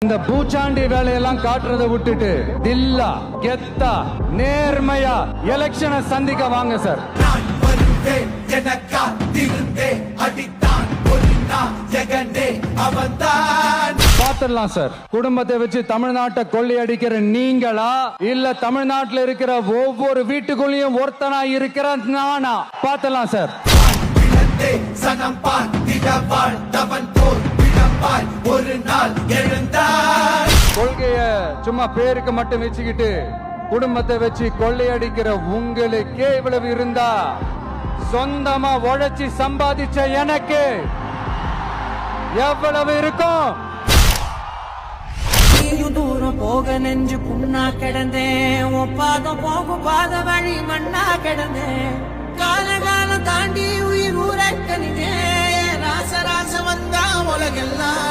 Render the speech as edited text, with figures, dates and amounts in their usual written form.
இந்த பூச்சாண்டி வேலையெல்லாம் காட்டுறதை விட்டுட்டு தில்லா கெத்தா நேர்மையா எலெக்ஷனை சந்திக்க வாங்க சார். பாத்துடலாம் சார். குடும்பத்தை வச்சு தமிழ்நாட்டை கொள்ளையடிக்கிற நீங்களா இல்ல தமிழ்நாட்டில் இருக்கிற ஒவ்வொரு வீட்டுக்குள்ளேயும் ஒருத்தனா இருக்கிற நானா? பாத்துடலாம் சார். ஒரு நாள் எழுந்தார். கொள்கைய சும்மா பேருக்கு மட்டும் வச்சுக்கிட்டு குடும்பத்தை வச்சு கொள்ளையடிக்கிற உங்களுக்கே இவ்வளவு இருந்தா சொந்தமா உழைச்சி சம்பாதிச்ச எனக்கு எவ்வளவு இருக்கும்? தூரம் போக நெஞ்சு புண்ணா கிடந்தேன், பாதம் போகும் பாத வழி மண்ணா கிடந்தேன், காலகாலம் தாண்டி உயிர் ஊரக்கணிதே, ராச ராச வந்தா உலகெல்லாம்